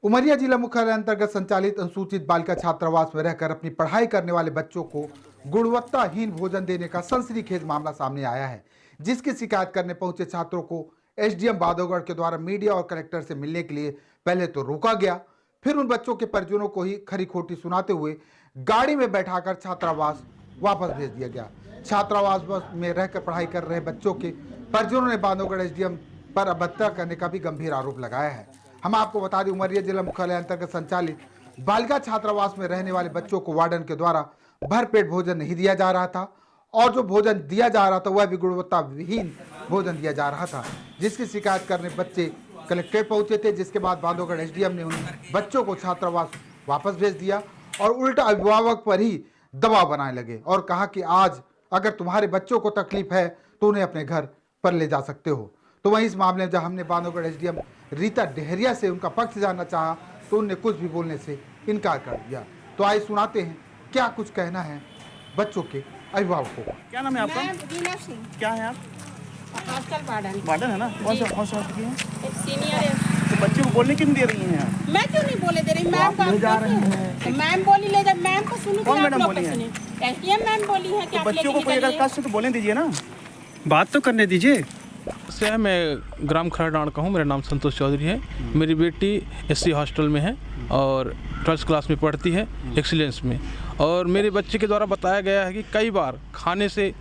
उमरिया जिला मुख्यालय अंतर्गत संचालित अनुसूचित बालिका छात्रावास में रहकर अपनी पढ़ाई करने वाले बच्चों को गुणवत्ताहीन भोजन देने का सनसनीखेज मामला सामने आया है, जिसकी शिकायत करने पहुंचे छात्रों को एसडीएम बांधवगढ़ के द्वारा मीडिया और कलेक्टर से मिलने के लिए पहले तो रोका गया, फिर उन बच्चों के परिजनों को ही खरी खोटी सुनाते हुए गाड़ी में बैठाकर छात्रावास वापस भेज दिया गया। छात्रावास में रहकर पढ़ाई कर रहे बच्चों के परिजनों ने बांधवगढ़ एसडीएम पर अभद्रता करने का भी गंभीर आरोप लगाया है। हम आपको बता दें, उमरिया जिला मुख्यालय अंतर्गत संचालित बालिका छात्रावास में रहने वाले बच्चों को वार्डन के द्वारा भरपेट भोजन नहीं दिया जा रहा था और जो भोजन दिया जा रहा था वह भी गुणवत्ताहीन भोजन दिया जा रहा था, जिसकी शिकायत करने बच्चे कलेक्ट्रेट पहुंचे थे। जिसके बाद बांधवगढ़ एसडीएम ने उन बच्चों को छात्रावास वापस भेज दिया और उल्टा अभिभावक पर ही दबाव बनाने लगे और कहा कि आज अगर तुम्हारे बच्चों को तकलीफ है तो उन्हें अपने घर पर ले जा सकते हो। तो वहीं इस मामले में जब हमने बांधवगढ़ एसडीएम रीता डेहरिया से उनका पक्ष जानना चाहा तो उनने कुछ भी बोलने से इनकार कर दिया। तो आइए सुनाते हैं क्या कुछ कहना है बच्चों के अभिभावकों को। क्या नाम है आपका? रीना सिंह। क्या है आप? Hostel warden. वार्डन है ना? कौन सा हॉस्टल की है? एक सीनियर है। तो बच्चे को बोलने क्यों नहीं दे रही हैं आप? मैं क्यों नहीं बोले दे रही? मैम ले जा रही हैं। मैम बोली ले जा। मैम को सुनो। कौन मैडम बोली है? एसडीएम मैम बोली है कि तो बच्चों को कोई अगर कष्ट तो बोलने दीजिए ना, बात तो करने दीजिए। से मैं ग्राम खरडाण का हूँ, मेरा नाम संतोष चौधरी है। मेरी बेटी एससी हॉस्टल में है और 12th क्लास में पढ़ती है, एक्सीलेंस में। और मेरे बच्चे के द्वारा बताया गया है कि कई बार खाने से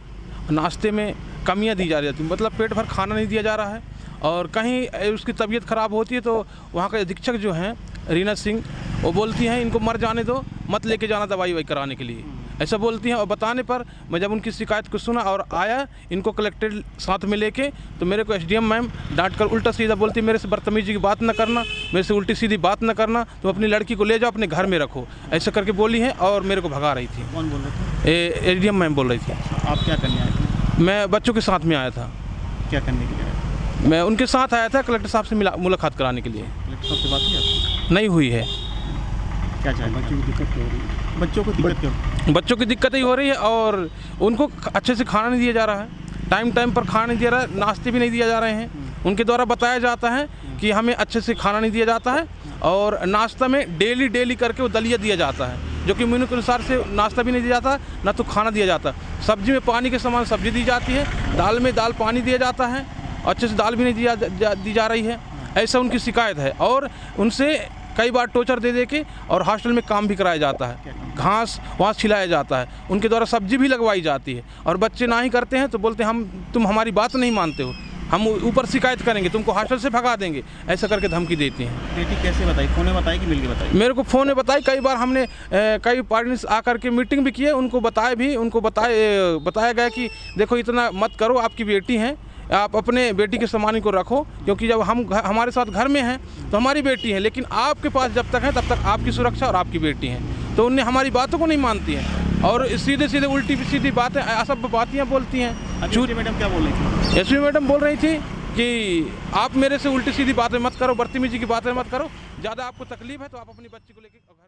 नाश्ते में कमियां दी जा रही थी, मतलब पेट भर खाना नहीं दिया जा रहा है और कहीं उसकी तबीयत ख़राब होती है तो वहाँ के अधीक्षक जो हैं रीना सिंह, वो बोलती हैं इनको मर जाने दो, मत लेके जाना दवाई वाई कराने के लिए, ऐसा बोलती हैं। और बताने पर मैं जब उनकी शिकायत को सुना और आया इनको कलेक्टेड साथ में लेके, तो मेरे को एसडीएम मैम डांट कर उल्टा सीधा बोलती, मेरे से बदतमीजी की बात न करना, मेरे से उल्टी सीधी बात न करना, तुम अपनी लड़की को ले जाओ अपने घर में रखो, ऐसा करके बोली है और मेरे को भगा रही थी। कौन बोल रहे थे? एसडीएम मैम बोल रही थी। आप क्या करने आए थे? मैं बच्चों के साथ में आया था। क्या करने के लिए? मैं उनके साथ आया था कलेक्टर साहब से मुलाकात कराने के लिए। कलेक्टर साहब से बात हुई आपकी? नहीं हुई है। क्या चाहिए? बच्चों की दिक्कत क्यों हो रही है? बच्चों को दिक्कत क्यों? बच्चों की दिक्कत ही हो रही है और उनको अच्छे से खाना नहीं दिया जा रहा है, टाइम टाइम पर खाना नहीं दिया रहा है, नाश्ते भी नहीं दिया जा रहे हैं। उनके द्वारा बताया जाता है कि हमें अच्छे से खाना नहीं दिया जाता है और नाश्ता में डेली करके वो दलिया दिया जाता है, जो कि मेनू के अनुसार से नाश्ता भी नहीं दिया जाता, ना तो खाना दिया जाता। सब्जी में पानी के समान सब्जी दी जाती है, दाल में दाल पानी दिया जाता है, अच्छे से दाल भी नहीं दी जा रही है, ऐसा उनकी शिकायत है। और उनसे कई बार टोचर दे के और हॉस्टल में काम भी कराया जाता है, घास वास खिलाया जाता है, उनके द्वारा सब्जी भी लगवाई जाती है और बच्चे ना ही करते हैं तो बोलते हैं तुम हमारी बात नहीं मानते हो, हम ऊपर शिकायत करेंगे, तुमको हॉस्टल से भगा देंगे, ऐसा करके धमकी देती हैं। बेटी कैसे बताई? फ़ोन में बताई कि मिल के बताई? मेरे को फ़ोन में बताई, कई बार हमने कई पेरेंट्स आकर के मीटिंग भी किए, उनको बताया गया कि देखो इतना मत करो, आपकी बेटी हैं, आप अपने बेटी के सम्मान को रखो, क्योंकि जब हम हमारे साथ घर में हैं तो हमारी बेटी है, लेकिन आपके पास जब तक है तब तक आपकी सुरक्षा और आपकी बेटी है। तो उन्हें हमारी बातों को नहीं मानती हैं और सीधे उल्टी सीधी बातें असभ्य बातें बोलती हैं। एसपी मैडम क्या बोल रही थी? एसपी मैडम बोल रही थी कि आप मेरे से उल्टी सीधी बातें मत करो, बदतमीजी की बातें मत करो, ज़्यादा आपको तकलीफ है तो आप अपनी बच्ची को लेकर